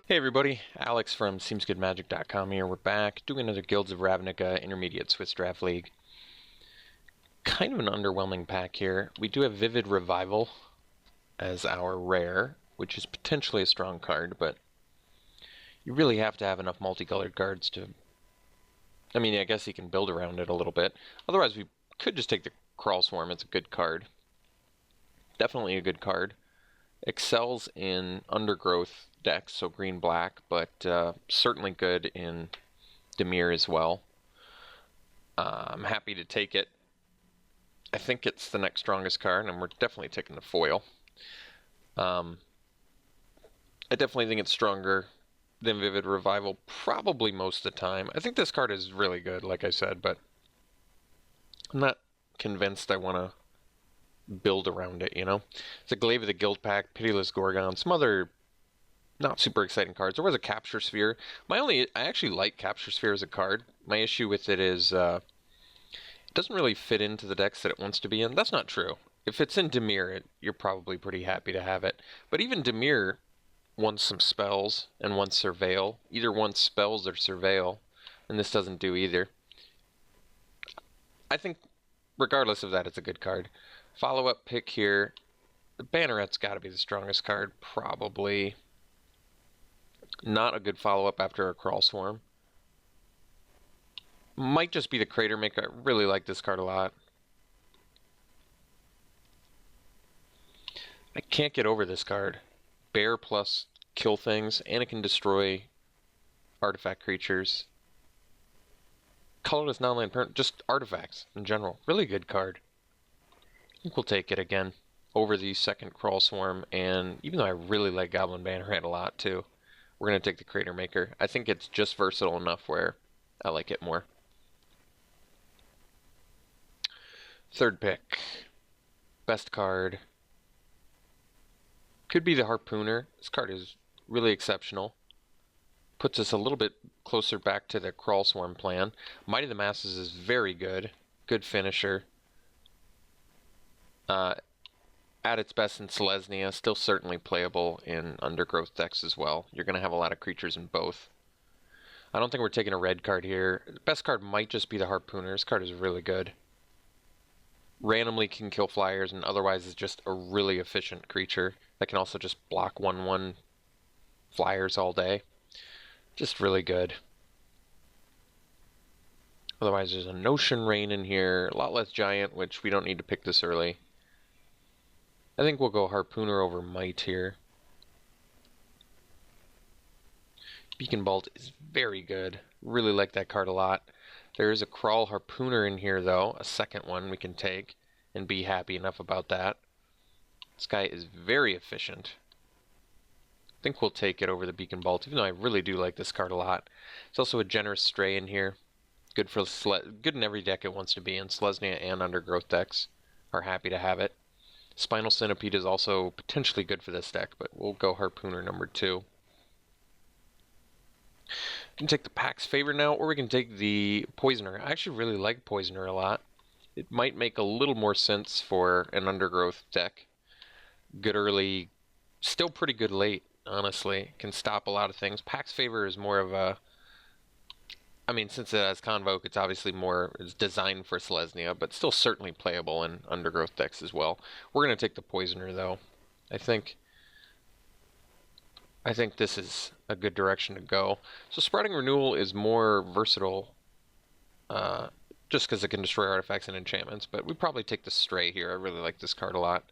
Hey everybody, Alex from SeemsGoodMagic.com here. We're back doing another Guilds of Ravnica Intermediate Swiss Draft League. Kind of an underwhelming pack here. We do have Vivid Revival as our rare, which is potentially a strong card, but you really have to have enough multicolored cards to... I guess you can build around it a little bit. Otherwise, we could just take the Crawl Swarm. It's a good card. Definitely a good card. Excels in Undergrowth decks, so green-black, but certainly good in Dimir as well. I'm happy to take it. I think it's the next strongest card, and we're definitely taking the foil. I definitely think it's stronger than Vivid Revival, probably most of the time. I think this card is really good, like I said, but I'm not convinced I want to build around it, you know? It's a Glaive of the Guild Pack, Pitiless Gorgon, some other not super exciting cards. There was a Capture Sphere. I actually like Capture Sphere as a card. My issue with it is it doesn't really fit into the decks that it wants to be in. That's not true. If it's in Dimir, you're probably pretty happy to have it. But even Dimir wants some spells and wants Surveil. Either wants spells or Surveil, and this doesn't do either. I think, regardless of that, it's a good card. Follow-up pick here. The Banneret's got to be the strongest card, probably. Not a good follow-up after a Crawl Swarm. Might just be the Crater Maker. I really like this card a lot. I can't get over this card. Bear plus kill things, and it can destroy artifact creatures. Colorless non-land permanent, just artifacts in general. Really good card. I think we'll take it again over the second Crawl Swarm, and even though I really like Goblin Banneret a lot too, we're going to take the Crater Maker. I think it's just versatile enough where I like it more. Third pick. Best card. Could be the Harpooner. This card is really exceptional. Puts us a little bit closer back to the Crawl Swarm plan. Might of the Masses is very good. Good finisher. At its best in Selesnya, still certainly playable in Undergrowth decks as well. You're going to have a lot of creatures in both. I don't think we're taking a red card here. The best card might just be the Harpooner. This card is really good. Randomly can kill flyers, and otherwise is just a really efficient creature that can also just block 1/1 flyers all day. Just really good. Otherwise there's a Notion Rain in here, a lot less giant, which we don't need to pick this early. I think we'll go Harpooner over Might here. Beacon Bolt is very good. Really like that card a lot. There is a Crawl Harpooner in here, though, a second one we can take, and be happy enough about that. This guy is very efficient. I think we'll take it over the Beacon Bolt, even though I really do like this card a lot. There's also a Generous Stray in here. Good for good in every deck it wants to be in. Selesnya and Undergrowth decks are happy to have it. Spinal Centipede is also potentially good for this deck, but we'll go Harpooner number 2. We can take the Pack's Favor now, or we can take the Poisoner. I actually really like Poisoner a lot. It might make a little more sense for an Undergrowth deck. Good early, still pretty good late, honestly. Can stop a lot of things. Pack's Favor is more of a... since it has Convoke, it's obviously it's designed for Selesnya, but still certainly playable in Undergrowth decks as well. We're going to take the Poisoner, though. I think this is a good direction to go. So Sprouting Renewal is more versatile, just because it can destroy artifacts and enchantments, but we'd probably take the Stray here. I really like this card a lot.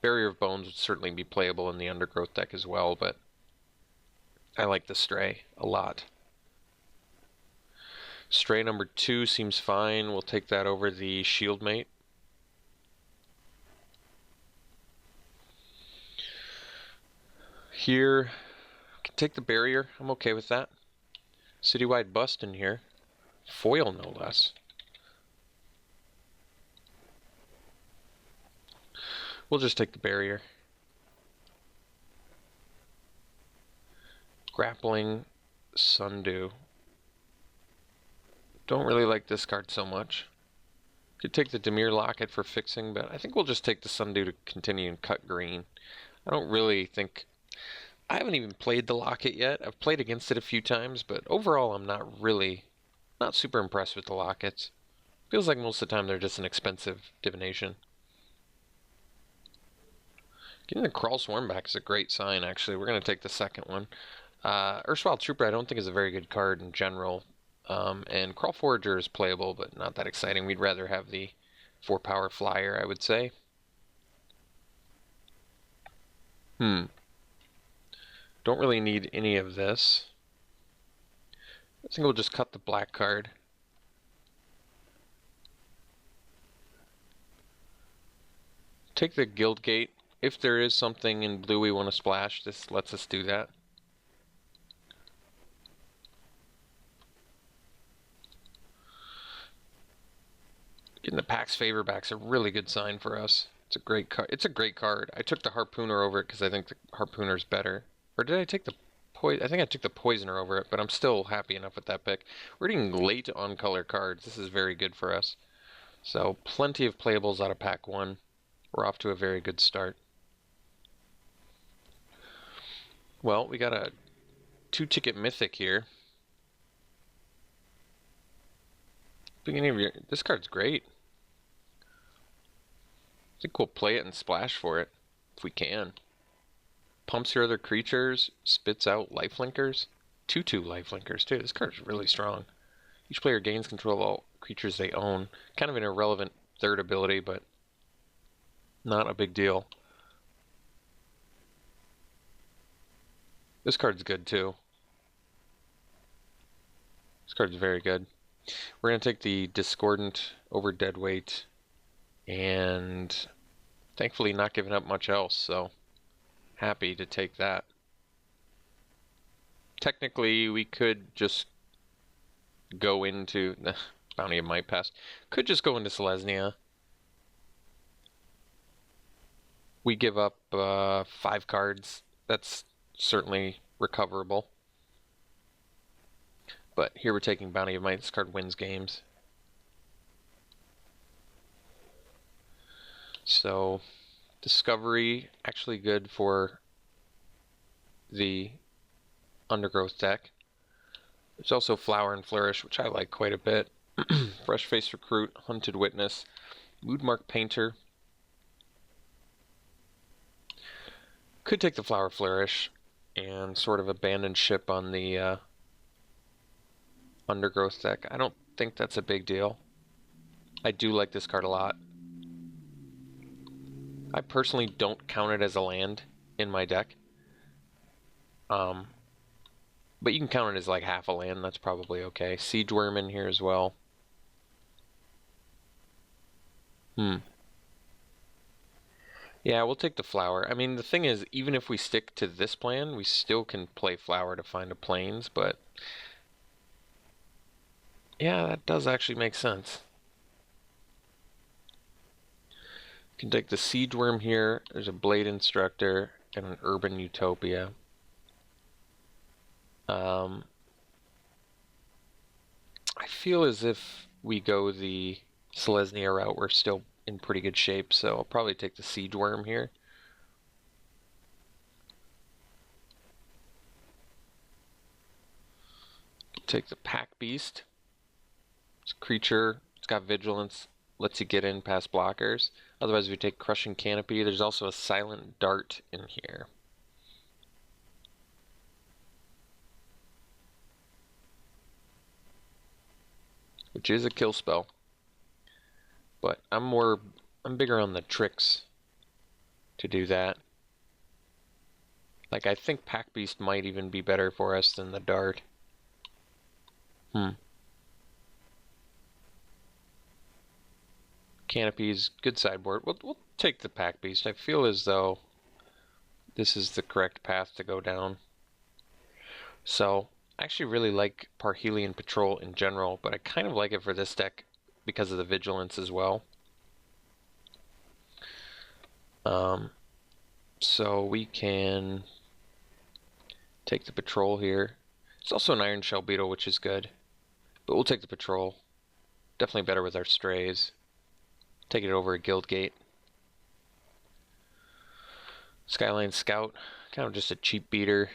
Barrier of Bones would certainly be playable in the Undergrowth deck as well, but I like the Stray a lot. Stray number 2 seems fine. We'll take that over the Shieldmate. Here, can take the Barrier. I'm okay with that. Citywide Bust in here. Foil, no less. We'll just take the Barrier. Grappling Sundew. Don't really like this card so much. Could take the Dimir Locket for fixing, but I think we'll just take the Sundew to continue and cut green. I don't really think... I haven't even played the Locket yet. I've played against it a few times, but overall I'm not super impressed with the Lockets. Feels like most of the time they're just an expensive divination. Getting the Crawl Swarm back is a great sign, actually. We're going to take the second one. Erstwhile Trooper I don't think is a very good card in general. And Crawl Forager is playable, but not that exciting. We'd rather have the 4-power Flyer, I would say. Don't really need any of this. I think we'll just cut the black card. Take the Guild Gate. If there is something in blue we want to splash, this lets us do that. Getting the Pax Favor back's a really good sign for us. It's a great card. It's a great card. I took the Harpooner over it because I think the Harpooner's better. Or did I take the I think I took the Poisoner over it, but I'm still happy enough with that pick. We're getting late on color cards. This is very good for us. So plenty of playables out of pack 1. We're off to a very good start. Well, we got a 2-ticket Mythic here. This card's great. I think we'll play it and splash for it, if we can. Pumps your other creatures, spits out lifelinkers. 2/2 lifelinkers, too. This card's really strong. Each player gains control of all creatures they own. Kind of an irrelevant third ability, but not a big deal. This card's good, too. This card's very good. We're going to take the Discordant over Deadweight, and thankfully not giving up much else, so happy to take that. Technically, we could just go into Bounty of Might Pass. Could just go into Selesnya. We give up 5 cards. That's certainly recoverable. But here we're taking Bounty of Might. This card wins games. So, Discovery, actually good for the Undergrowth deck. There's also Flower and Flourish, which I like quite a bit. Fresh Face Recruit, Hunted Witness, Moodmark Painter. Could take the Flower Flourish and sort of abandon ship on the Undergrowth deck. I don't think that's a big deal. I do like this card a lot. I personally don't count it as a land in my deck. But you can count it as like half a land. That's probably okay. Siege Worm in here as well. Yeah, we'll take the Flower. I mean, the thing is, even if we stick to this plan, we still can play Flower to find a Plains, but yeah, that does actually make sense. You can take the Siege Worm here. There's a Blade Instructor and an Urban Utopia. I feel as if we go the Selesnya route, we're still in pretty good shape, so I'll probably take the Siege Worm here. Take the Pack Beast. It's a creature, it's got Vigilance, lets you get in past blockers. Otherwise we take Crushing Canopy. There's also a Silent Dart in here. Which is a kill spell. But I'm bigger on the tricks to do that. Like, I think Pack Beast might even be better for us than the Dart. Canopy's good sideboard. We'll take the Pack Beast. I feel as though this is the correct path to go down. So, I actually really like Parhelion Patrol in general, but I kind of like it for this deck because of the Vigilance as well. So we can take the Patrol here. There's also an Iron Shell Beetle, which is good, but we'll take the Patrol. Definitely better with our Strays. Take it over a Guild Gate. Skyline Scout, kind of just a cheap beater.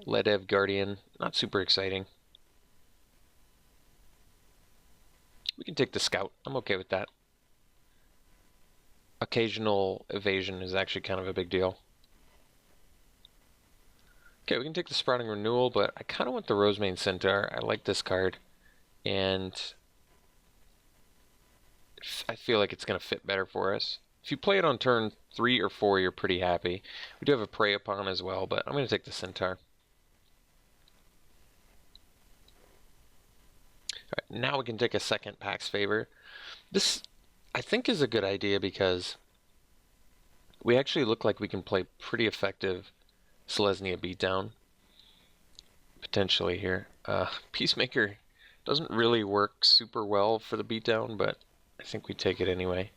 Ledev Guardian, not super exciting. We can take the Scout. I'm okay with that. Occasional evasion is actually kind of a big deal. Okay, we can take the Sprouting Renewal, but I kind of want the Rosemane Centaur. I like this card, and I feel like it's going to fit better for us. If you play it on turn 3 or 4, you're pretty happy. We do have a Prey Upon as well, but I'm going to take the Centaur. Alright, now we can take a second Pax Favor. This, I think, is a good idea because we actually look like we can play pretty effective Selesnya beatdown. Potentially here. Peacemaker doesn't really work super well for the beatdown, but I think we take it anyway.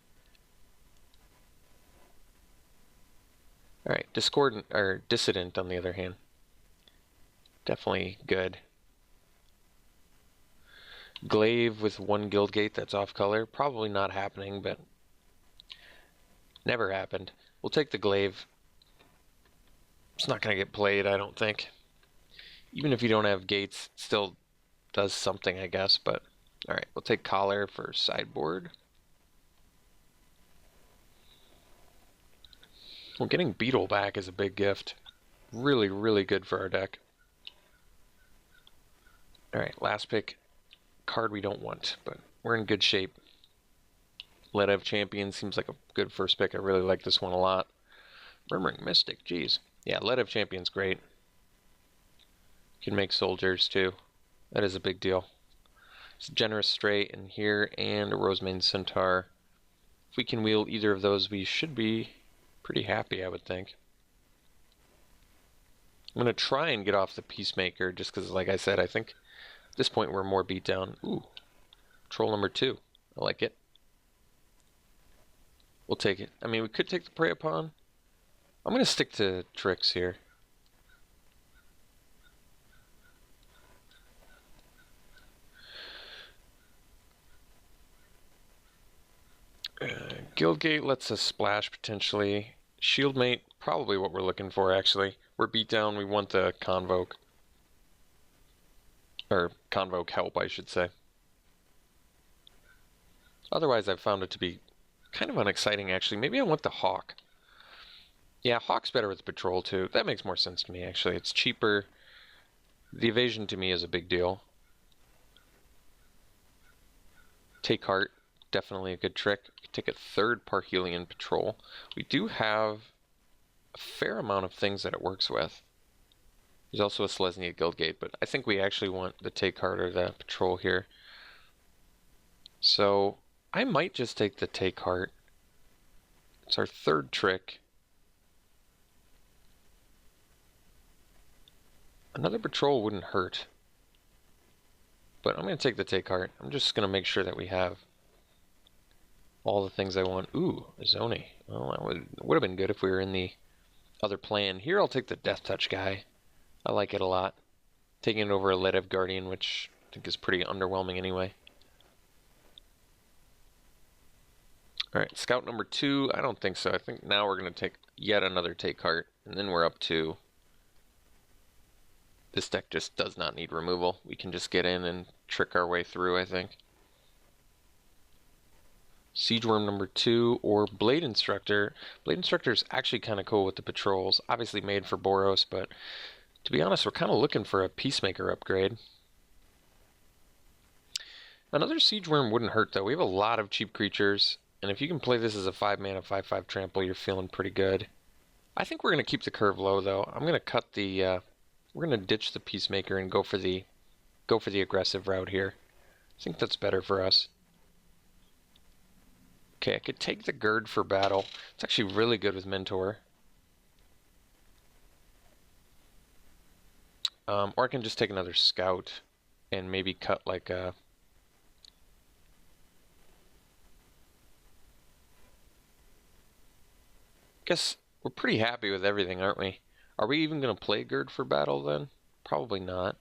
Alright, Discordant, or Dissident on the other hand. Definitely good. Glaive with 1 Guildgate that's off color. Probably not happening, but never happened. We'll take the Glaive. It's not going to get played, I don't think. Even if you don't have gates, it still does something, I guess, but alright, we'll take Collar for sideboard. Well, getting Beetle back is a big gift. Really, really good for our deck. Alright, last pick. Card we don't want, but we're in good shape. Ledev Champion seems like a good first pick. I really like this one a lot. Murmuring Mystic, geez. Yeah, Ledev Champion's great. Can make soldiers too. That is a big deal. It's a Generous Stray in here and a Rosemane Centaur. If we can wheel either of those, we should be pretty happy, I would think. I'm going to try and get off the Peacemaker just because, like I said, I think at this point we're more beat down. Ooh, Troll number 2. I like it. We'll take it. I mean, we could take the Prey Upon. I'm going to stick to tricks here. Guildgate lets us splash potentially. Shieldmate, probably what we're looking for actually. We're beat down, we want the Convoke. Or Convoke help, I should say. Otherwise I've found it to be kind of unexciting actually. Maybe I want the Hawk. Yeah, Hawk's better with Patrol too. That makes more sense to me actually. It's cheaper. The evasion to me is a big deal. Take Heart. Definitely a good trick. We take a third Parhelion Patrol. We do have a fair amount of things that it works with. There's also a Selesnya Guildgate, but I think we actually want the Take Heart or the Patrol here. So I might just take the Take Heart. It's our third trick. Another Patrol wouldn't hurt. But I'm going to take the Take Heart. I'm just going to make sure that we have all the things I want. Ooh, a Zoni. Well, that would have been good if we were in the other plan. Here I'll take the Death Touch guy. I like it a lot. Taking it over a Ledev Guardian, which I think is pretty underwhelming anyway. Alright, Scout number 2. I don't think so. I think now we're going to take yet another Take Heart. And then we're up to... This deck just does not need removal. We can just get in and trick our way through, I think. Siegeworm number 2 or Blade Instructor. Blade Instructor is actually kind of cool with the patrols. Obviously made for Boros, but to be honest, we're kind of looking for a Peacemaker upgrade. Another Siegeworm wouldn't hurt though. We have a lot of cheap creatures, and if you can play this as a 5-mana 5/5 trample, you're feeling pretty good. I think we're going to keep the curve low though. I'm going to cut the we're going to ditch the Peacemaker and go for the aggressive route here. I think that's better for us. Okay, I could take the Gird for battle. It's actually really good with Mentor. Or I can just take another Scout and maybe cut like a... Guess we're pretty happy with everything, aren't we? Are we even going to play Gird for battle then? Probably not.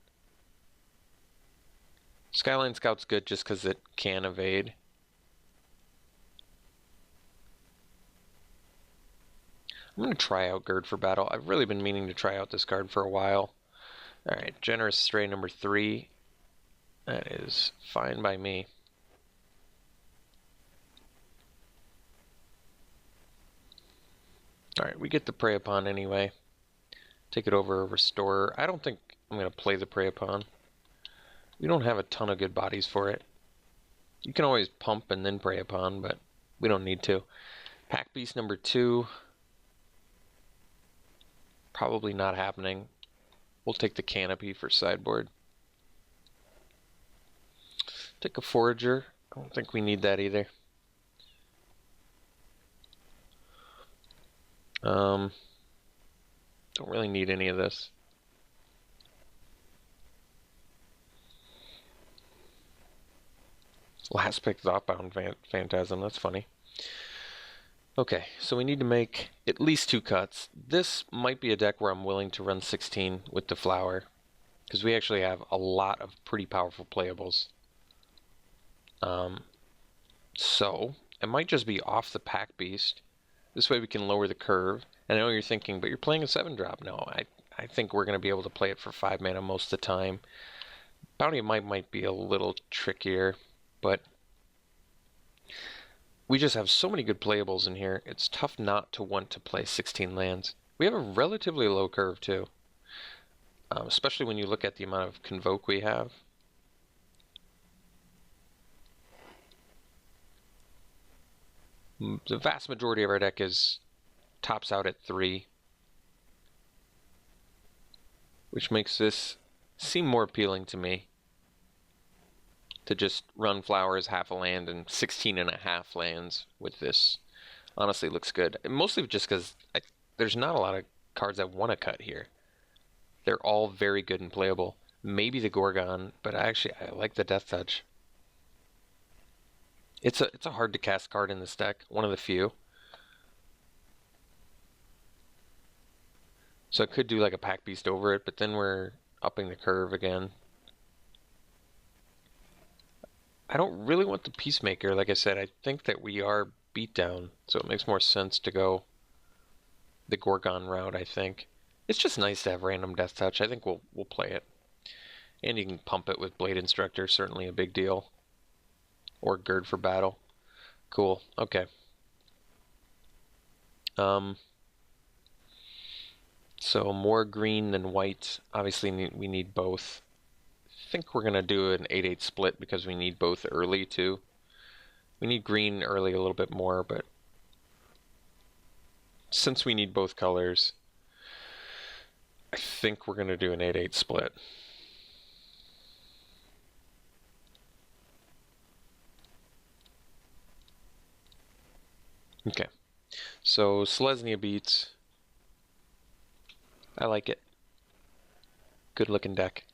Skyline Scout's good just because it can evade. I'm going to try out Gird for Battle. I've really been meaning to try out this card for a while. Alright, Generous Stray number 3. That is fine by me. Alright, we get the Prey Upon anyway. Take it over a Restorer. I don't think I'm going to play the Prey Upon. We don't have a ton of good bodies for it. You can always pump and then Prey Upon, but we don't need to. Pack Beast number 2. Probably not happening. We'll take the Canopy for sideboard. Take a Forager. I don't think we need that either. Don't really need any of this. Last pick Thoughtbound Phantasm, that's funny. Okay, so we need to make at least 2 cuts. This might be a deck where I'm willing to run 16 with the Flower, because we actually have a lot of pretty powerful playables. So, it might just be off the Pack Beast. This way we can lower the curve. And I know you're thinking, but you're playing a 7-drop. No, I think we're going to be able to play it for 5 mana most of the time. Bounty might be a little trickier, but we just have so many good playables in here. It's tough not to want to play 16 lands. We have a relatively low curve too, especially when you look at the amount of Convoke we have. The vast majority of our deck tops out at 3, which makes this seem more appealing to me. To just run Flowers, half a land, and 16.5 lands with this honestly looks good. And mostly just because there's not a lot of cards I want to cut here. They're all very good and playable. Maybe the Gorgon, but I like the Death Touch. It's a hard to cast card in this deck, one of the few. So I could do like a Pack Beast over it, but then we're upping the curve again. I don't really want the Peacemaker. Like I said, I think that we are beat down, so it makes more sense to go the Gorgon route, I think. It's just nice to have random Death Touch. I think we'll play it. And you can pump it with Blade Instructor, certainly a big deal. Or Gird for Battle. Cool, okay. So more green than white. Obviously we need both. I think we're going to do an 8-8 split because we need both early too. We need green early a little bit more, but since we need both colors, I think we're going to do an 8-8 split. Okay, so Selesnya beats. I like it. Good looking deck.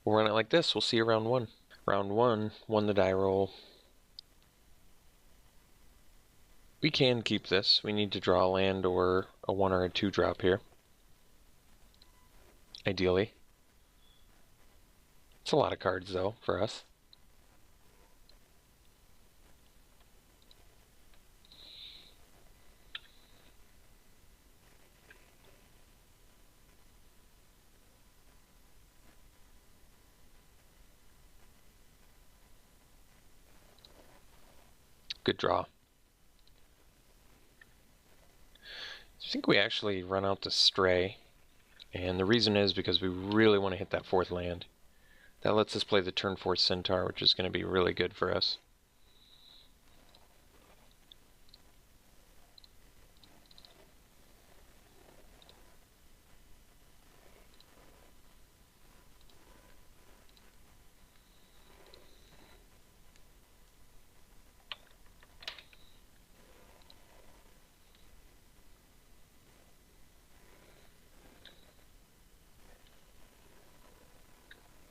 We'll run it like this. We'll see you round 1. Round 1, won the die roll. We can keep this. We need to draw a land or a 1 or a 2 drop here. Ideally. It's a lot of cards though for us. Good draw. I think we actually run out the Stray, and the reason is because we really want to hit that 4th land. That lets us play the turn 4 Centaur, which is going to be really good for us.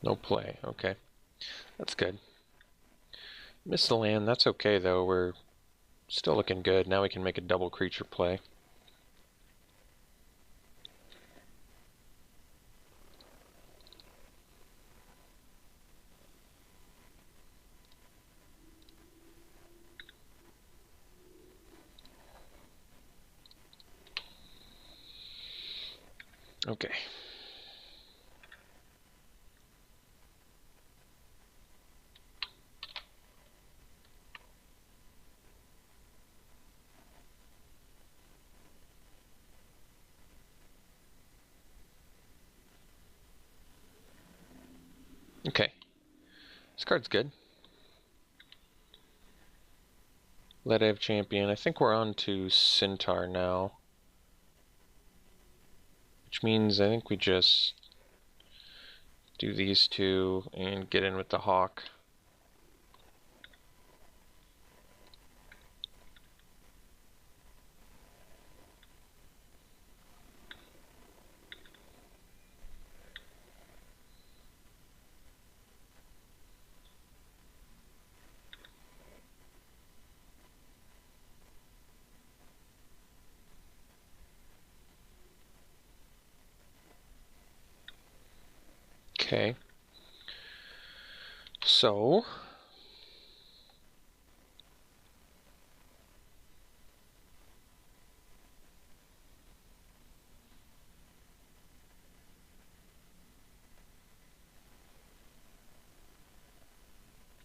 No play, okay. That's good. Missed the land, that's okay though. We're still looking good. Now we can make a double creature play. Okay. Okay. This card's good. Let I have champion. I think we're on to Centaur now. Which means I think we just do these two and get in with the Hawk. Okay. So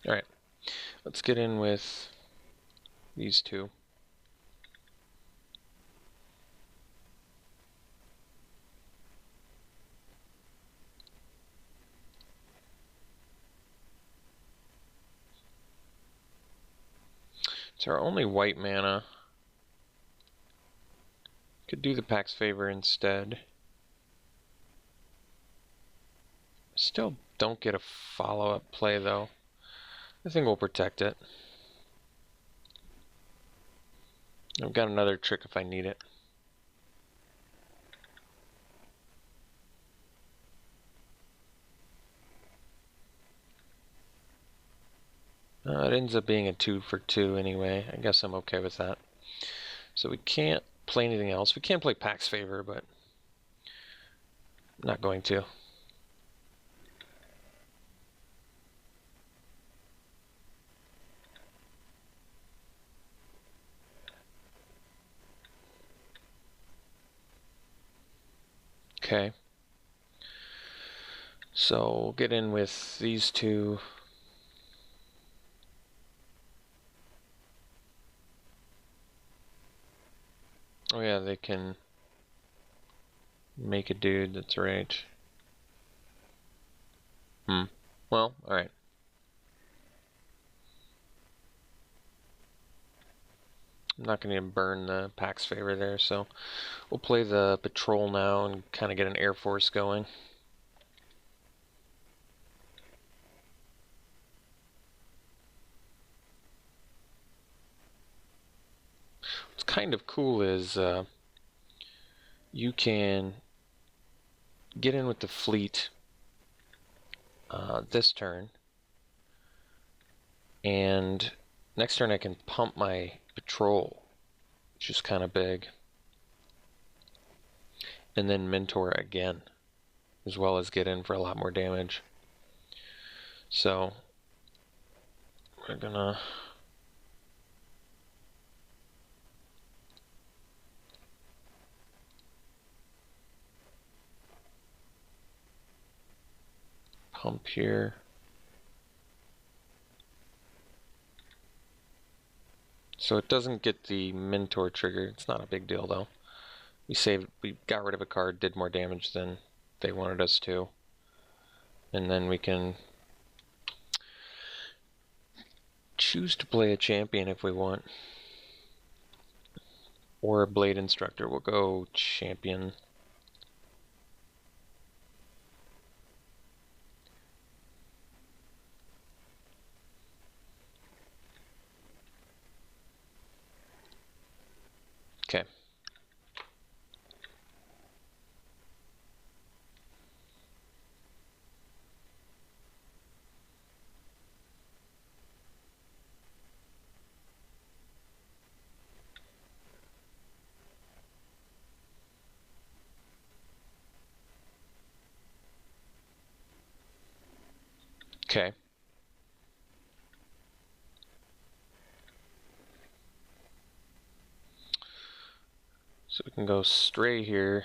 alright. Let's get in with these two. It's our only white mana. Could do the Pax Favor instead. Still don't get a follow-up play though. I think we'll protect it. I've got another trick if I need it. It ends up being a 2 for 2 anyway. I guess I'm okay with that. So we can't play anything else. We can play Pax Favor, but I'm not going to. Okay. So we'll get in with these two. Oh yeah, they can make a dude, that's right. Well, alright. I'm not going to burn the Pax Favor there, so we'll play the Patrol now and kind of get an Air Force going. What's kind of cool is you can get in with the fleet this turn, and next turn I can pump my Patrol, which is kind of big, and then Mentor again, as well as get in for a lot more damage. So we're gonna pump here. So it doesn't get the Mentor trigger. It's not a big deal though. We got rid of a card, did more damage than they wanted us to. And then we can choose to play a champion if we want. Or a Blade Instructor. We'll go champion. Okay. Okay. So we can go Stray here.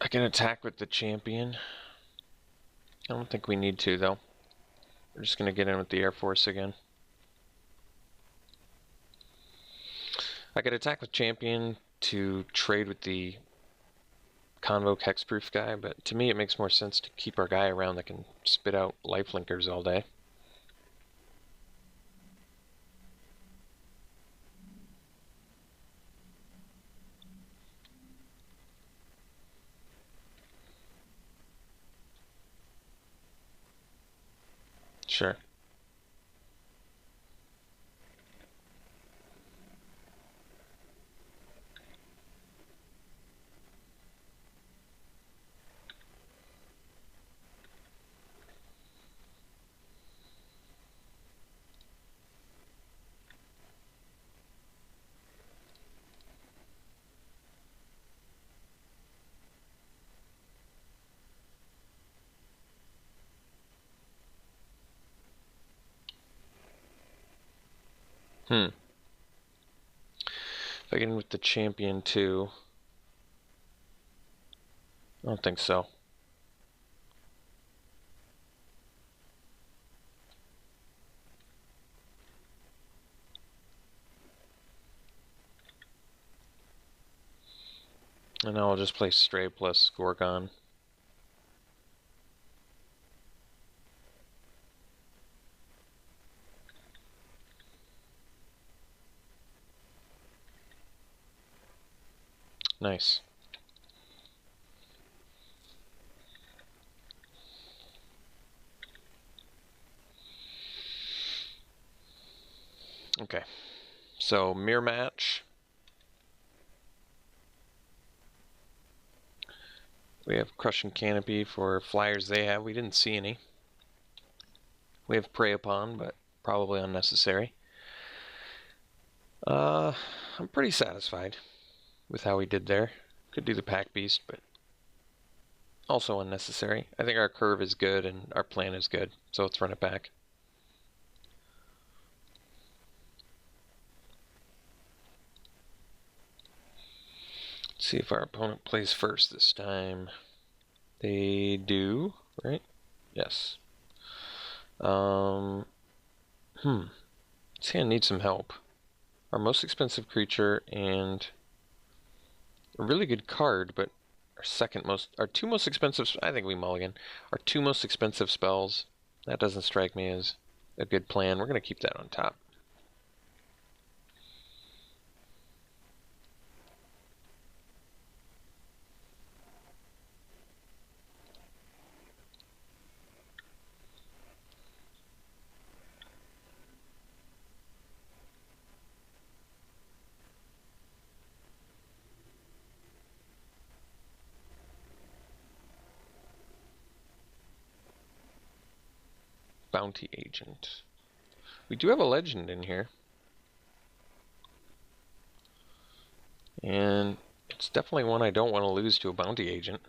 I can attack with the champion. I don't think we need to, though. We're just going to get in with the Air Force again. I could attack with champion to trade with the Convoke Hexproof guy, but to me it makes more sense to keep our guy around that can spit out lifelinkers all day. Sure. If I get in with the champion too. I don't think so. And now I'll just play Stray plus Gorgon. Nice. Okay. So, mirror match. We have Crushing Canopy for flyers they have. We didn't see any. We have Prey Upon, but probably unnecessary. I'm pretty satisfied with how we did there. Could do the Pack Beast, but also unnecessary. I think our curve is good and our plan is good, so let's run it back. Let's see if our opponent plays first this time. They do, right? Yes. This hand needs some help. Our most expensive creature and a really good card, but our two most expensive, I think we mulligan. Our two most expensive spells, that doesn't strike me as a good plan. We're going to keep that on top. Bounty Agent. We do have a legend in here. And it's definitely one I don't want to lose to a bounty agent.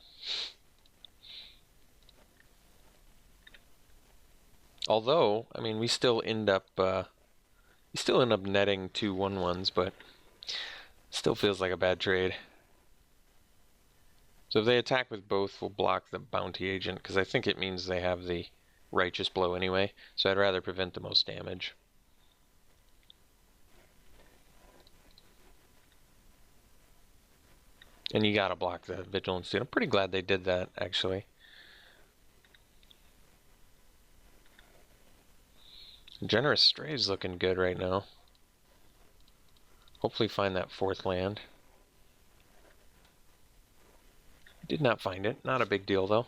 Although, I mean, we still end up netting 2 1/1s, but still feels like a bad trade. So if they attack with both, we'll block the bounty agent, because I think it means they have the righteous blow anyway, so I'd rather prevent the most damage. And you gotta block the vigilance dude. I'm pretty glad they did that, actually. Generous Stray's looking good right now. Hopefully find that 4th land. Did not find it. Not a big deal, though.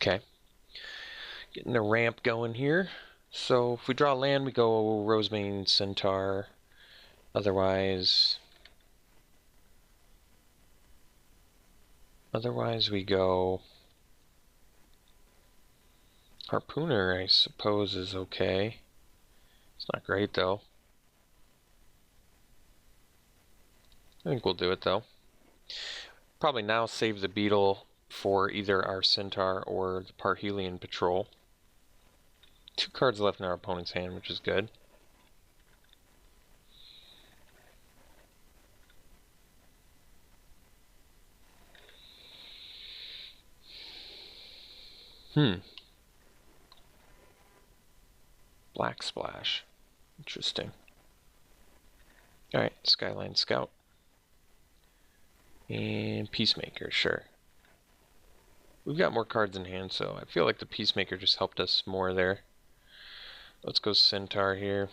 Okay. Getting the ramp going here. So if we draw land, we go Rosemane Centaur. Otherwise we go Harpooner, I suppose, is okay. It's not great though. I think we'll do it though. Probably now save the beetle for either our centaur or the Parhelion patrol. 2 cards left in our opponent's hand, which is good. Black Splash. Interesting. Alright, Skyline Scout. And Peacemaker, sure. We've got more cards in hand, so I feel like the Peacemaker just helped us more there. Let's go Centaur here.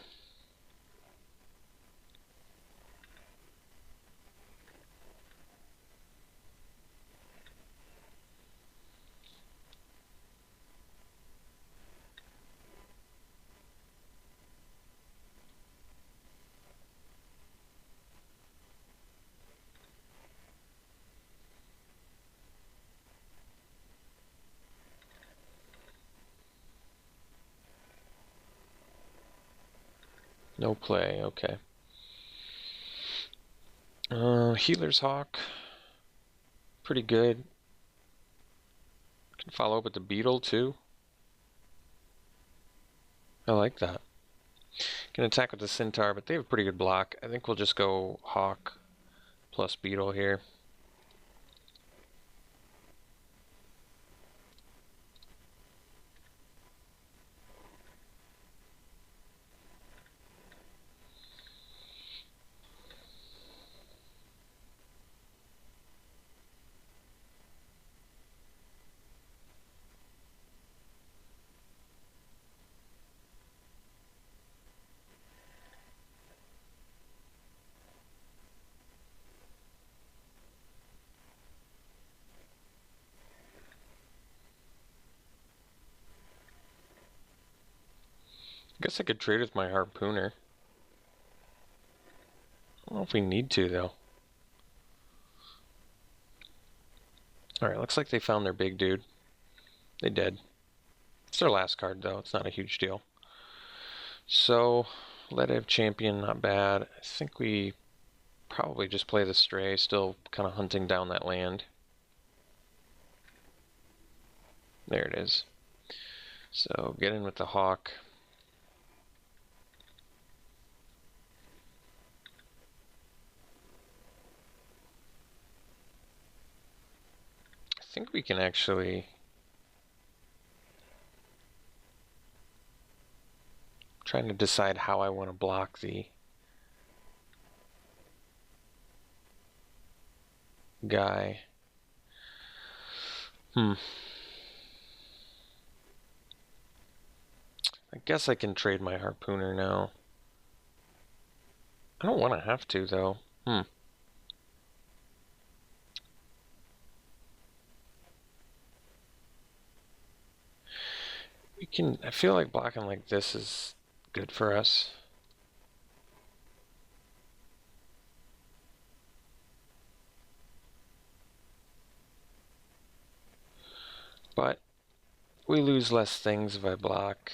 No play, okay. Healer's Hawk. Pretty good. Can follow up with the Beetle too. I like that. Can attack with the Centaur, but they have a pretty good block. I think we'll just go Hawk plus Beetle here. I guess I could trade with my Harpooner. I don't know if we need to, though. Alright, looks like they found their big dude. They did. It's their last card, though. It's not a huge deal. So, Let Have Champion, not bad. I think we probably just play the Stray, still kind of hunting down that land. There it is. So, get in with the Hawk. I think we can actually... trying to decide how I want to block the guy. I guess I can trade my Harpooner now. I don't want to have to, though. We can... I feel like blocking like this is good for us. But we lose less things if I block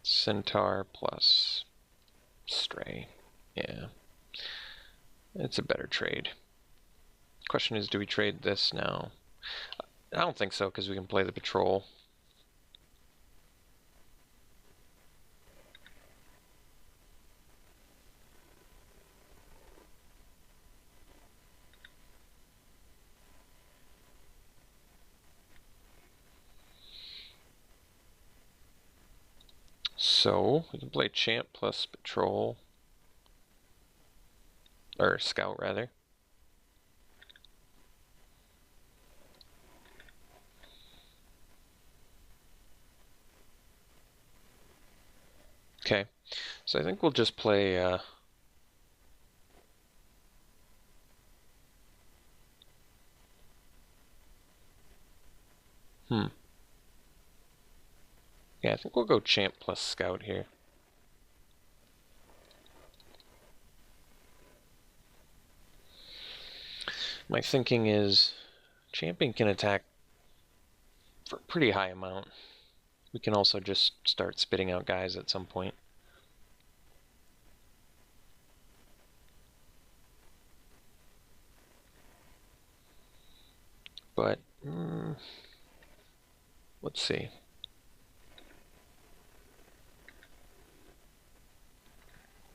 Centaur plus Stray. Yeah. It's a better trade. Question is, do we trade this now? I don't think so, because we can play the patrol. So, we can play Champ plus Patrol. Or Scout, rather. Okay, so I think we'll just play... Yeah, I think we'll go Champ plus Scout here. My thinking is Champion can attack for a pretty high amount. We can also just start spitting out guys at some point. But, let's see.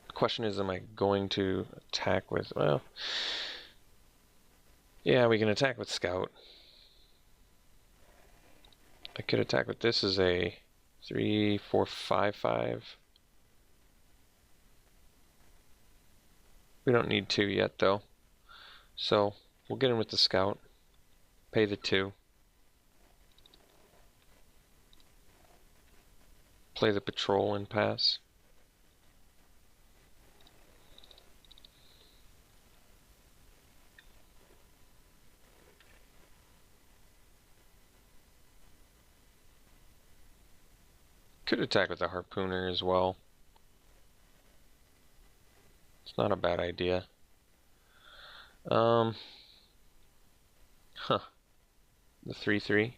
The question is, am I going to attack with, well, yeah, we can attack with Scout. I could attack with this as a 3, 4, 5, 5. We don't need 2 yet, though. So, we'll get in with the Scout. Pay the 2. Play the Patrol and pass. Could attack with the Harpooner as well. It's not a bad idea. The 3/3.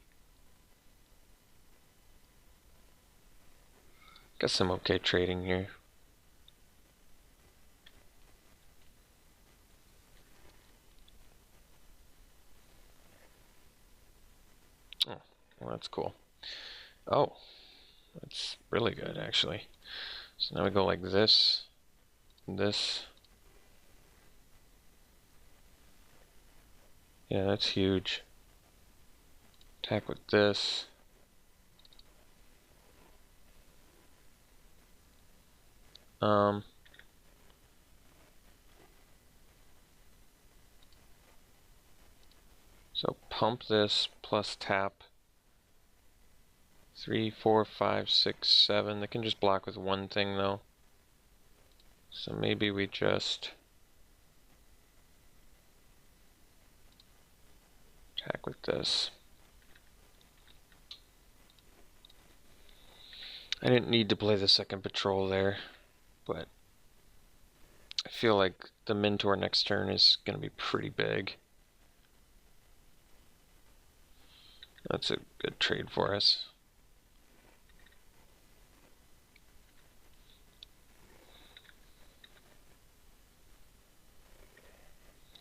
Got some okay trading here. Oh, well, that's cool. Oh, that's really good, actually. So now we go like this, this. Yeah, that's huge. Attack with this. So pump this plus tap. 3, 4, 5, 6, 7. They can just block with one thing though. So maybe we just attack with this. I didn't need to play the second patrol there, but I feel like the Mentor next turn is going to be pretty big. That's a good trade for us.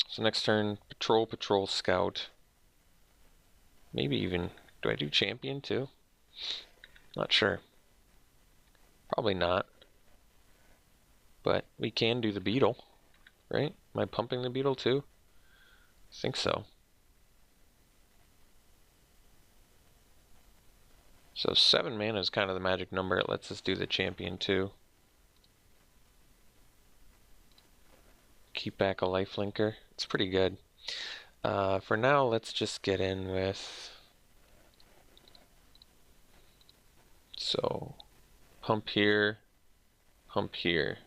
So next turn, Patrol, Patrol, Scout. Maybe even, do I do Champion too? Not sure. Probably not. But we can do the Beetle, right? Am I pumping the Beetle too? I think so. So 7 mana is kind of the magic number. It lets us do the Champion too. Keep back a lifelinker. It's pretty good. For now, let's just get in with... So, pump here, pump here.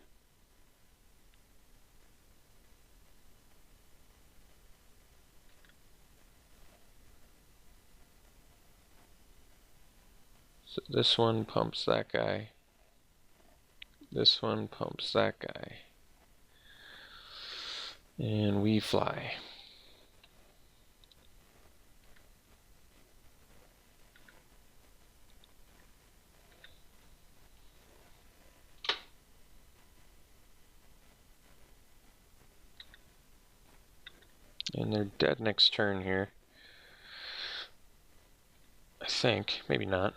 So this one pumps that guy. This one pumps that guy. And we fly. And they're dead next turn here. I think. Maybe not.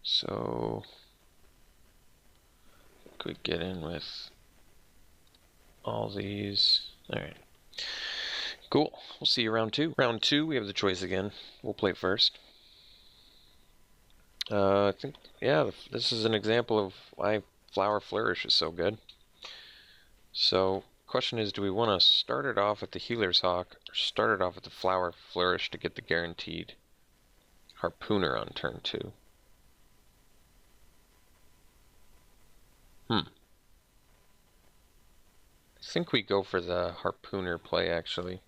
So could get in with all these. Alright. Cool. We'll see you round 2. Round 2, we have the choice again. We'll play first. I think, yeah, this is an example of why Flower Flourish is so good. So, question is, do we want to start it off with the Healer's Hawk, or start it off with the Flower Flourish to get the guaranteed Harpooner on turn 2? I think we go for the Harpooner play, actually.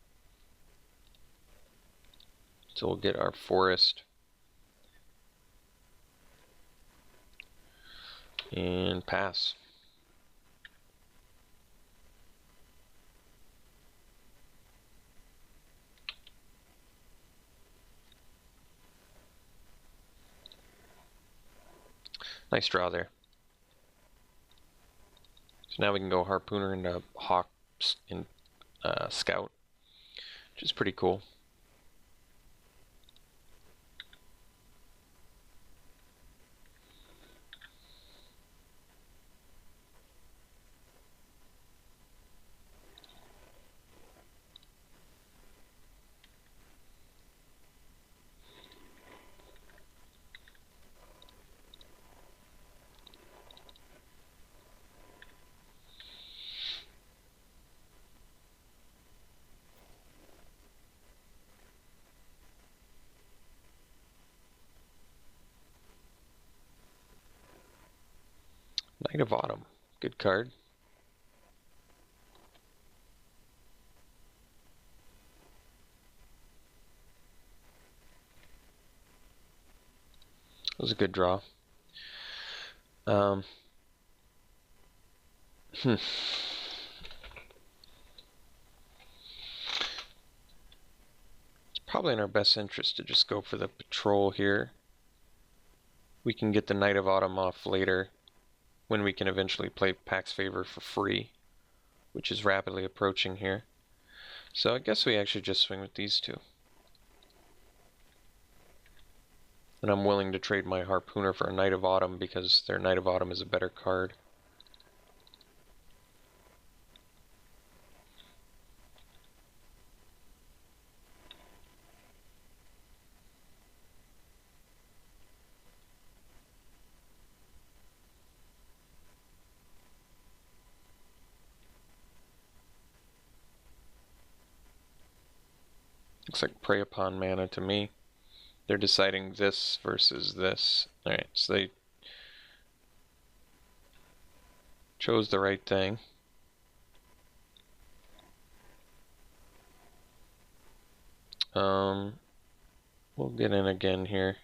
So we'll get our Forest. And pass. Nice draw there. So now we can go Harpooner into Hawk in Scout, which is pretty cool. Knight of Autumn, good card. That was a good draw. It's probably in our best interest to just go for the patrol here. We can get the Knight of Autumn off later when we can eventually play Pax Favor for free, which is rapidly approaching here. So I guess we actually just swing with these two. And I'm willing to trade my Harpooner for a Knight of Autumn because their Knight of Autumn is a better card. Looks like Prey Upon Mana to me. They're deciding this versus this. Alright, so they chose the right thing. We'll get in again here.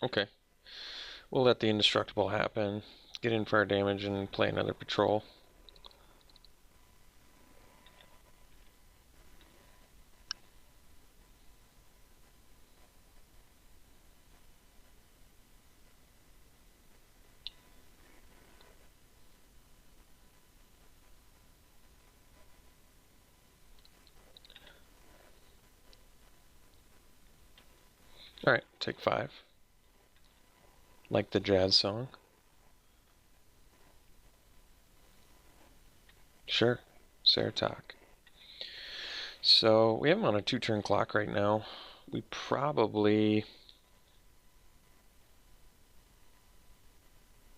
Okay. We'll let the indestructible happen, get in for our damage, and play another patrol. Alright, take 5. Like the jazz song. Sure, Saratok. So we have him on a 2-turn clock right now. We probably...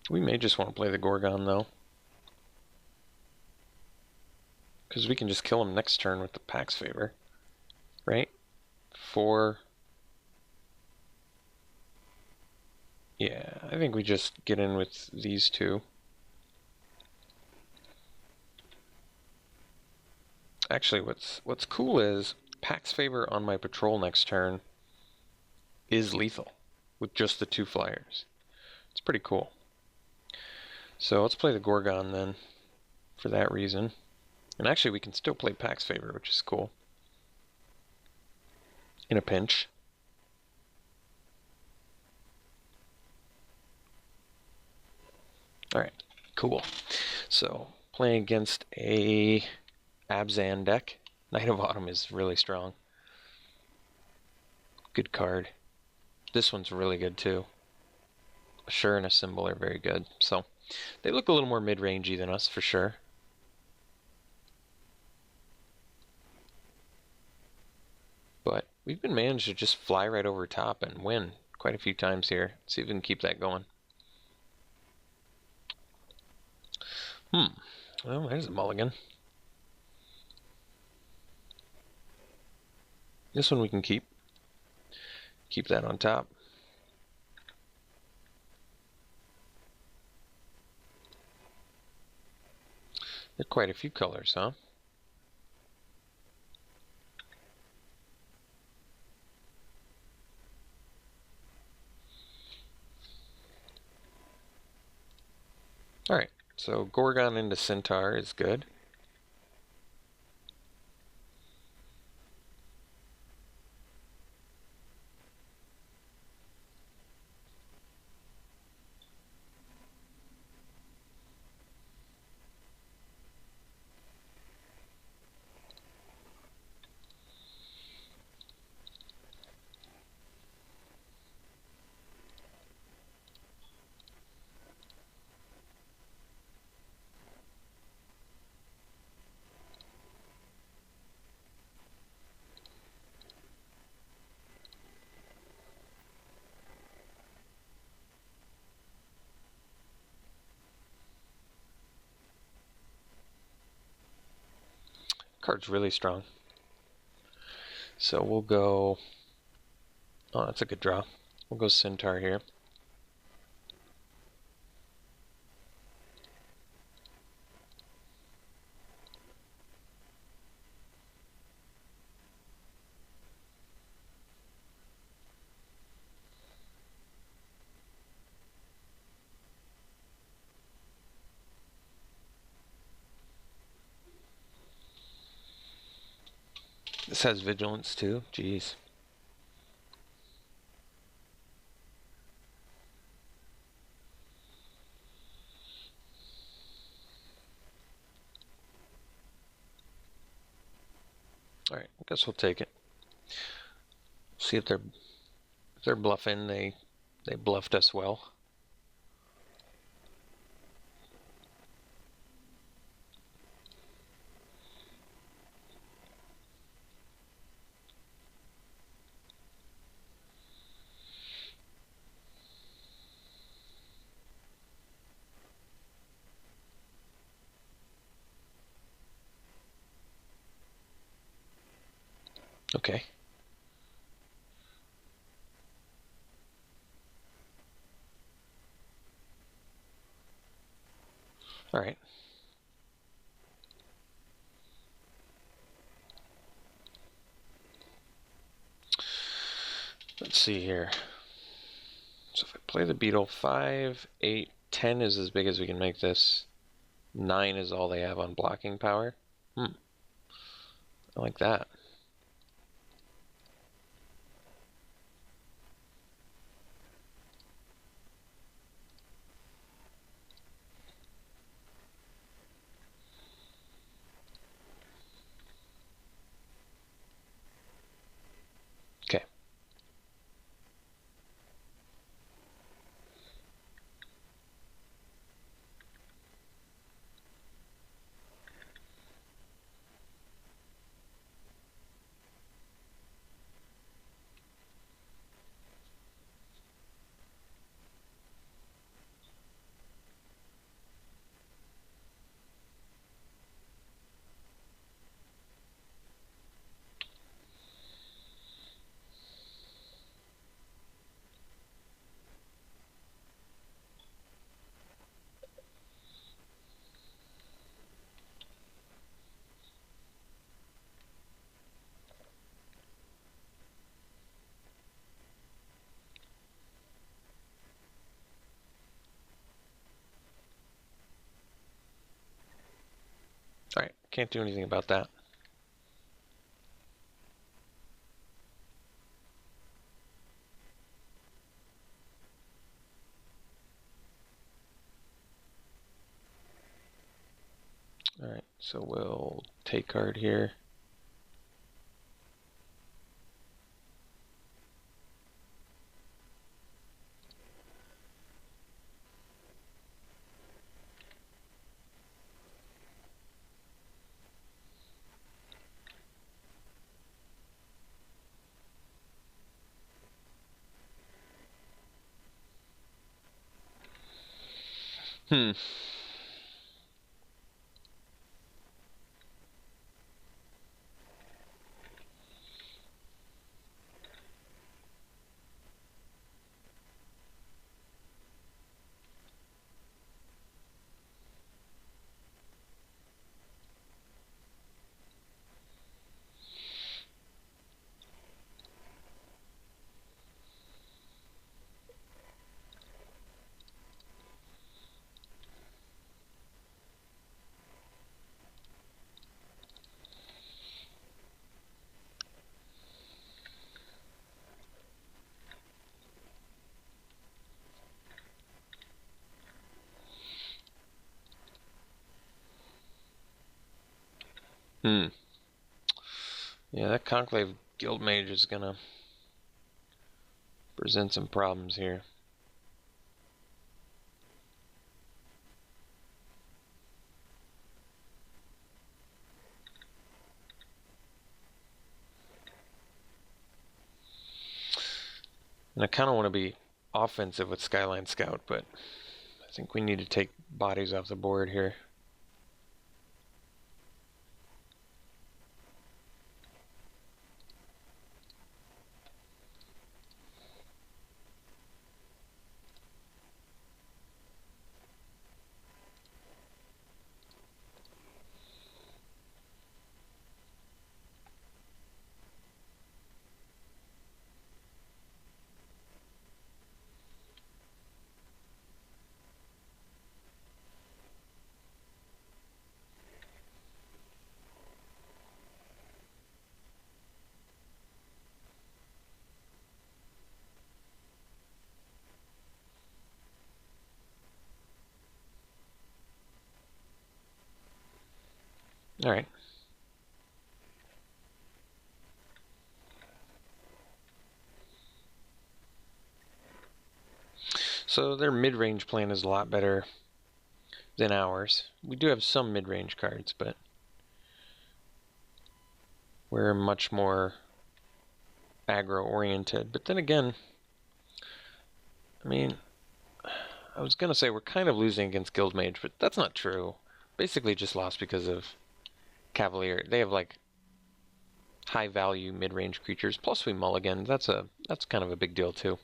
We may just want to play the Gorgon though. Because we can just kill him next turn with the Pax Favor. Right? 4... Yeah, I think we just get in with these two. Actually, what's cool is Pax Favor on my patrol next turn is lethal with just the 2 flyers. It's pretty cool. So let's play the Gorgon then for that reason. And actually we can still play Pax Favor, which is cool. In a pinch. Alright, cool. So, playing against a Abzan deck. Knight of Autumn is really strong. Good card. This one's really good too. Assure and a Symbol are very good. So, they look a little more mid-rangey than us for sure. But we've been managed to just fly right over top and win quite a few times here. Let's see if we can keep that going. Well, there's a mulligan. This one we can keep. Keep that on top. There are quite a few colors, huh? Alright, so Gorgon into Centaur is good. Card's really strong. So we'll go... Oh, that's a good draw. We'll go Centaur here. This has Vigilance too. Jeez. Alright, I guess we'll take it. See if they're bluffing. They bluffed us well. Okay. Alright. Let's see here. So if I play the beetle, 5, 8, 10 is as big as we can make this. 9 is all they have on blocking power. I like that. Okay. Alright, can't do anything about that. Alright, so we'll take card here. Hmm. Yeah, that Conclave Guild Mage is gonna present some problems here. And I kind of want to be offensive with Skyline Scout, but I think we need to take bodies off the board here. All right. So their mid-range plan is a lot better than ours. We do have some mid-range cards, but we're much more aggro-oriented. But then again, I mean, I was going to say we're kind of losing against Guild Mage, but that's not true. Basically just lost because of Cavalier. They have like high value mid-range creatures, plus we mulligan. That's kind of a big deal too.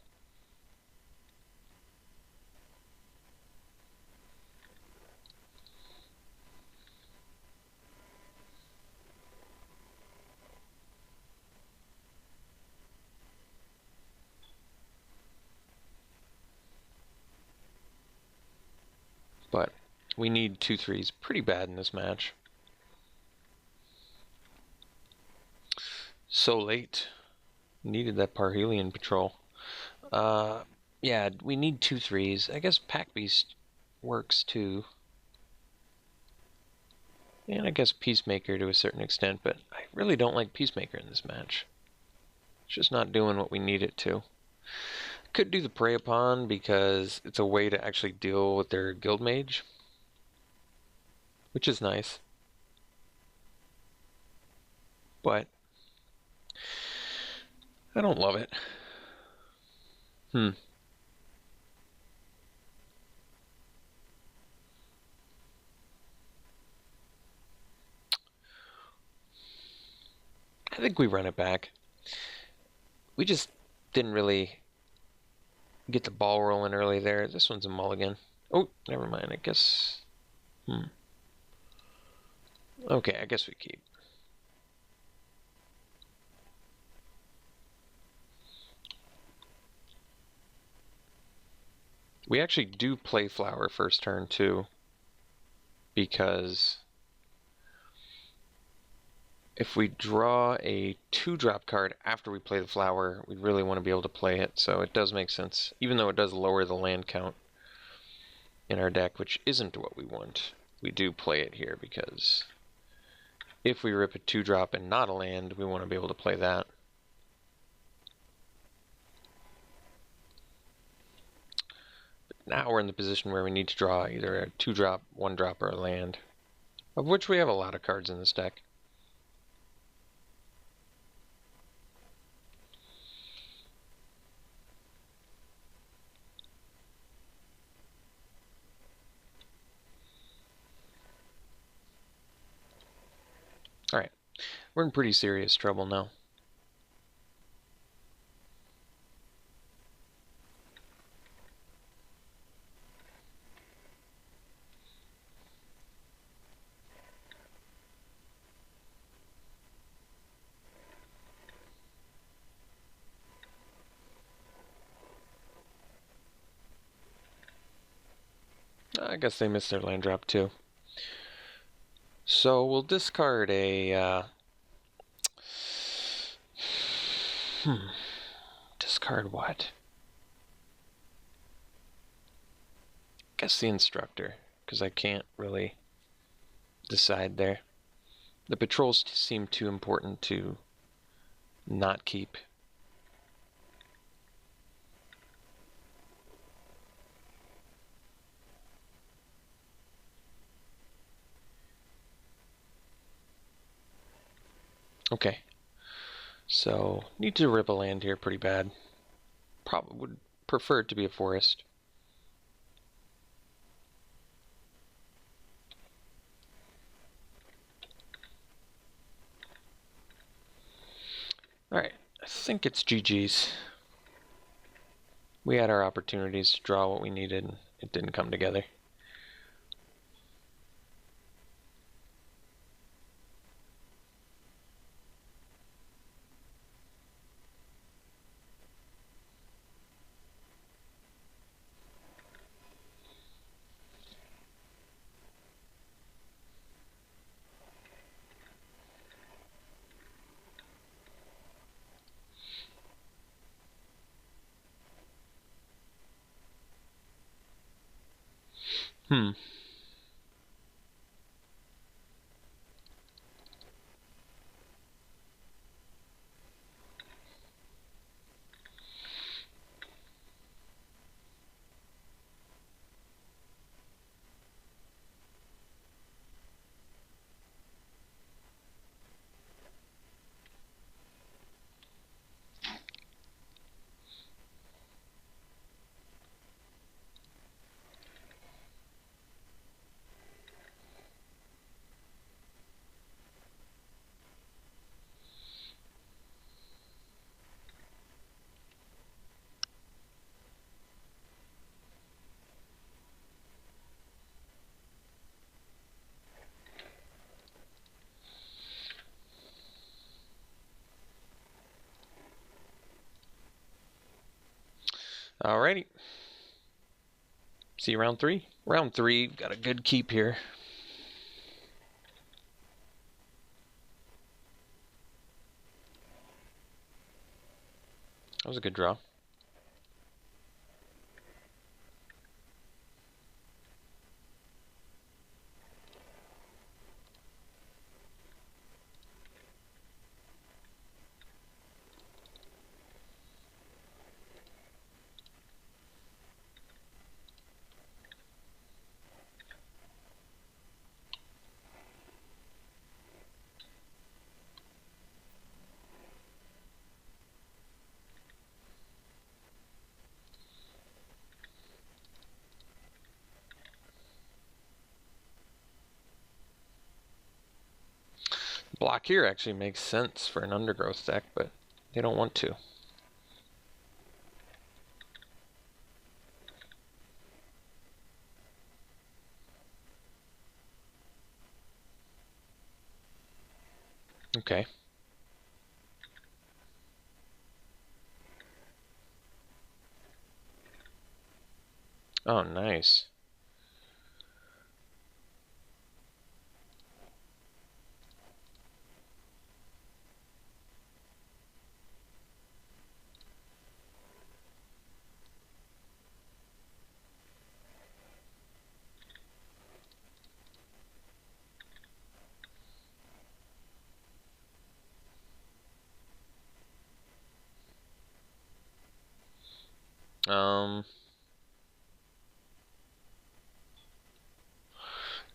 But we need 2/3s pretty bad in this match. So late. Needed that Parhelion patrol. Yeah, we need 2/3s. I guess Pack Beast works too. And I guess Peacemaker to a certain extent, but I really don't like Peacemaker in this match. It's just not doing what we need it to. Could do the Prey Upon because it's a way to actually deal with their Guild Mage, which is nice. But I don't love it. I think we run it back. We just didn't really get the ball rolling early there. This one's a mulligan. Oh, never mind. I guess... Okay, I guess we keep. We actually do play Flower first turn too, because if we draw a 2-drop card after we play the Flower, we really want to be able to play it, so it does make sense, even though it does lower the land count in our deck, which isn't what we want. We do play it here because if we rip a 2-drop and not a land, we want to be able to play that. But now we're in the position where we need to draw either a 2-drop, 1-drop, or a land, of which we have a lot of cards in this deck. Alright, we're in pretty serious trouble now. I guess they missed their land drop too. So we'll discard a... Discard what? Guess the Instructor, because I can't really decide there. The patrols seem too important to not keep. Okay. So, need to rip a land here pretty bad. Probably would prefer it to be a forest. Alright, I think it's GG's. We had our opportunities to draw what we needed, and it didn't come together. Hmm. Alrighty. See you round 3. Round 3, got a good keep here. That was a good draw. Block here actually makes sense for an undergrowth deck, but they don't want to. Okay. Oh, nice.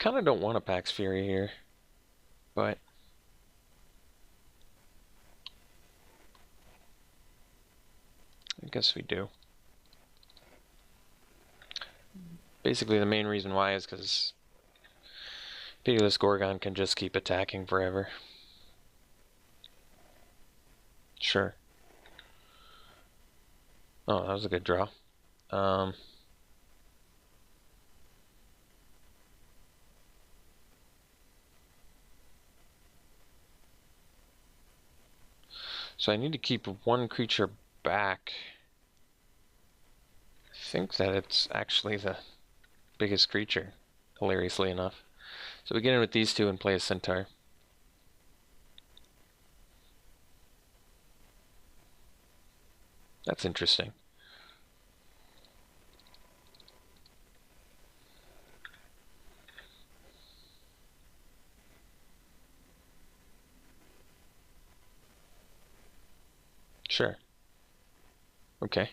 Kind of don't want a Pax Fury here, but I guess we do. Basically, the main reason why is because Pitiless Gorgon can just keep attacking forever. Sure. Oh, that was a good draw. So I need to keep one creature back. I think that it's actually the biggest creature, hilariously enough. So we get in with these two and play a Centaur. That's interesting. Sure. Okay.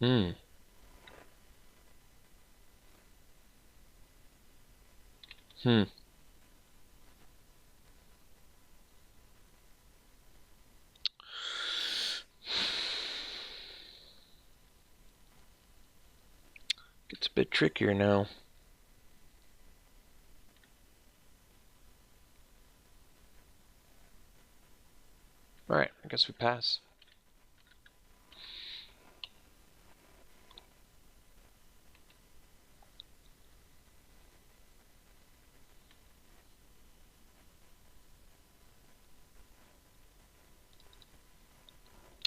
Hmm. Hmm. Gets a bit trickier now. Alright, I guess we pass.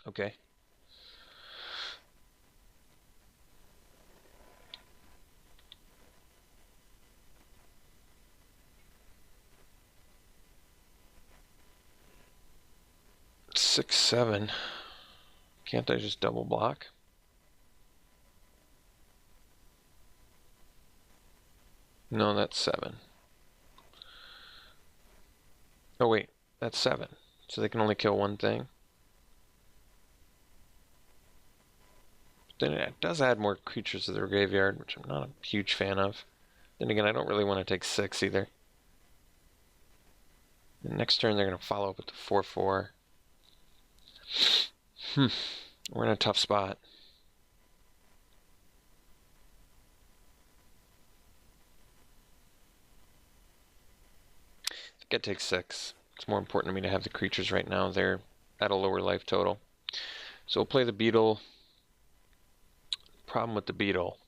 Okay. Six, seven. Can't I just double block? No, that's seven. Oh wait, that's seven. So they can only kill one thing. But then it does add more creatures to their graveyard, which I'm not a huge fan of. Then again, I don't really want to take six either. The next turn they're going to follow up with the 4/4. We're in a tough spot. I think I take six. It's more important to me to have the creatures right now. They're at a lower life total. So we'll play the beetle. Problem with the beetle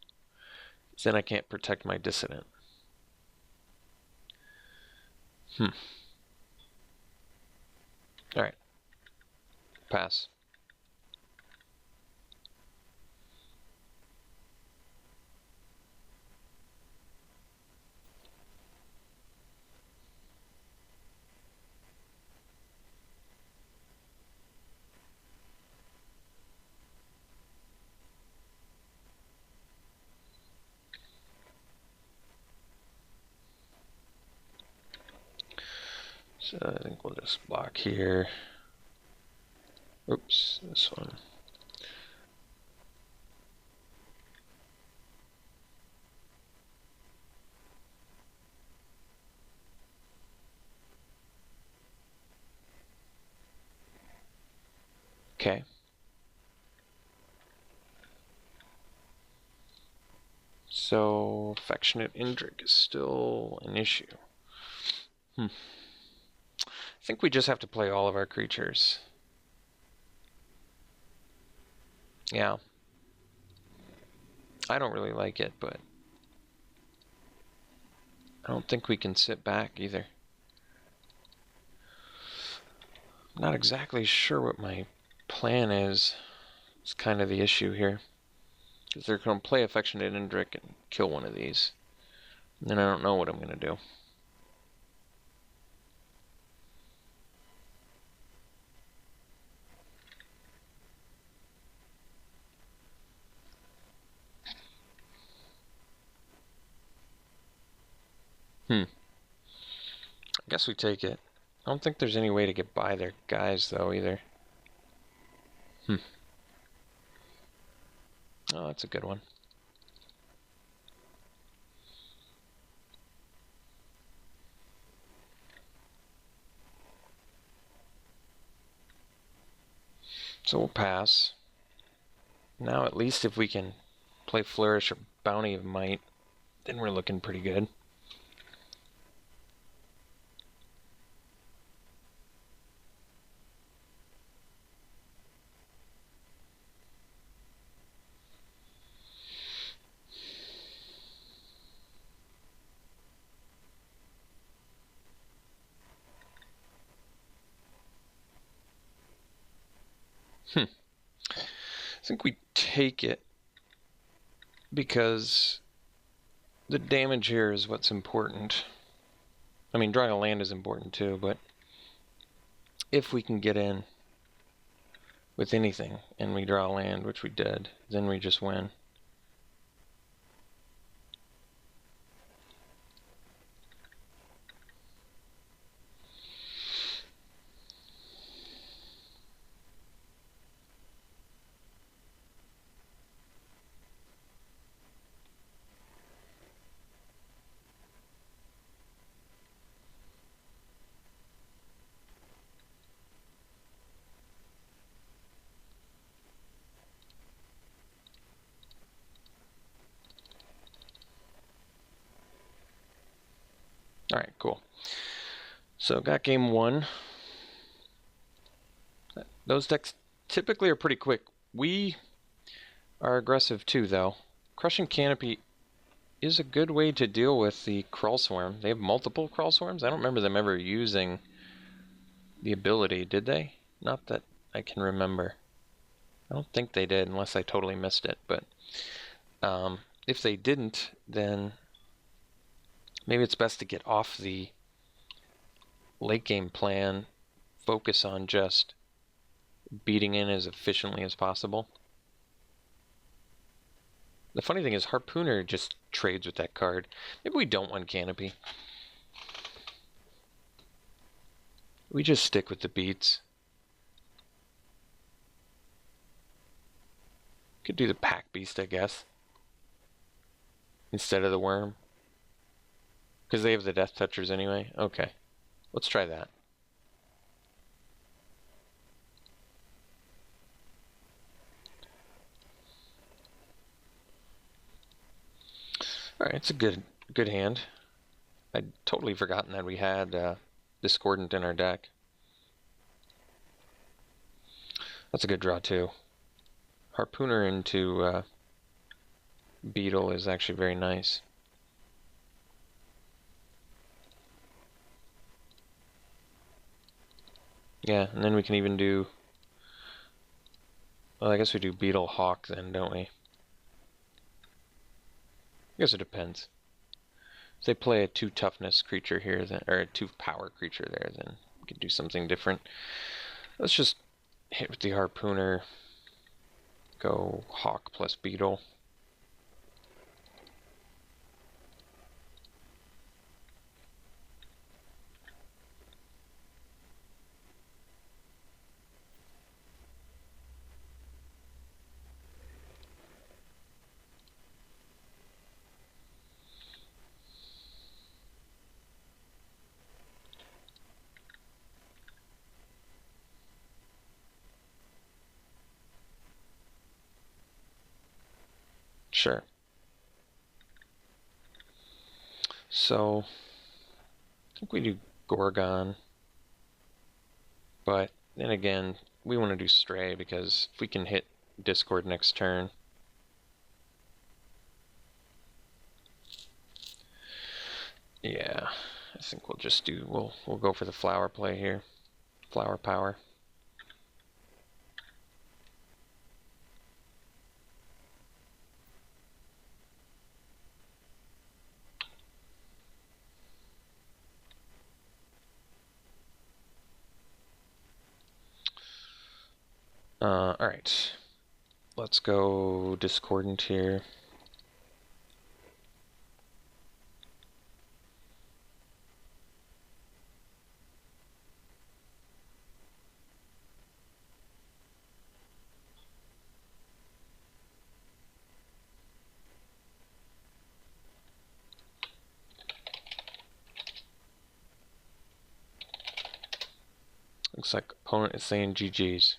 is then I can't protect my dissident. Alright. Pass. So I think we'll just block here. Oops, this one. Okay. So Affectionate Indrik is still an issue. I think we just have to play all of our creatures. Yeah. I don't really like it, but I don't think we can sit back either. I'm not exactly sure what my plan is. It's kind of the issue here. Because they're going to play Affectionate Indrik and kill one of these. And then I don't know what I'm going to do. I guess we take it. I don't think there's any way to get by their guys, though, either. Oh, that's a good one. So we'll pass. Now at least if we can play Flourish or Bounty of Might, then we're looking pretty good. I think we take it because the damage here is what's important. I mean, drawing a land is important too, but if we can get in with anything and we draw a land, which we did, then we just win. Alright, cool. So got game one. Those decks typically are pretty quick. We are aggressive too, though. Crushing Canopy is a good way to deal with the Crawl Swarm. They have multiple Crawl Swarms. I don't remember them ever using the ability, did they? Not that I can remember. I don't think they did, unless I totally missed it. But if they didn't, then maybe it's best to get off the late game plan, focus on just beating in as efficiently as possible. The funny thing is Harpooner just trades with that card. Maybe we don't want Canopy. We just stick with the beats. Could do the Pack Beast, I guess, instead of the Worm. Because they have the Death Touchers anyway. Okay, let's try that. Alright, it's a good hand. I'd totally forgotten that we had Discordant in our deck. That's a good draw too. Harpooner into Beetle is actually very nice. Yeah, and then we can even do... Well, I guess we do Beetle Hawk then, don't we? I guess it depends. If they play a 2 toughness creature here, then, or a 2 power creature there, then we could do something different. Let's just hit with the Harpooner. Go Hawk plus Beetle. Sure. So, I think we do Gorgon. But then again, we want to do Stray because if we can hit Discord next turn. Yeah, I think we'll just do, we'll go for the flower play here. Flower power. Alright. Let's go Discordant here. Looks like opponent is saying GG's.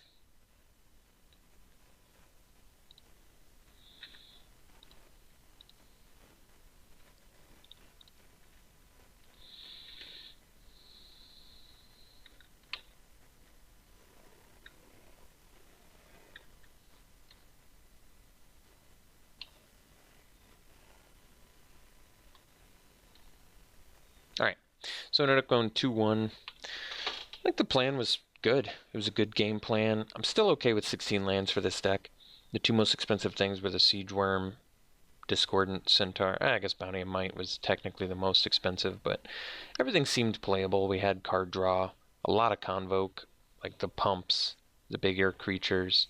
Alright, so I ended up going 2-1. I think the plan was good. It was a good game plan. I'm still okay with 16 lands for this deck. The two most expensive things were the Siege Worm, Discordant Centaur. I guess Bounty of Might was technically the most expensive, but everything seemed playable. We had card draw, a lot of Convoke, like the pumps, the big air creatures.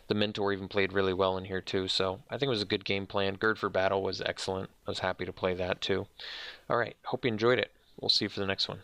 The Mentor even played really well in here too, so I think it was a good game plan. Gird for Battle was excellent. I was happy to play that too. All right, hope you enjoyed it. We'll see you for the next one.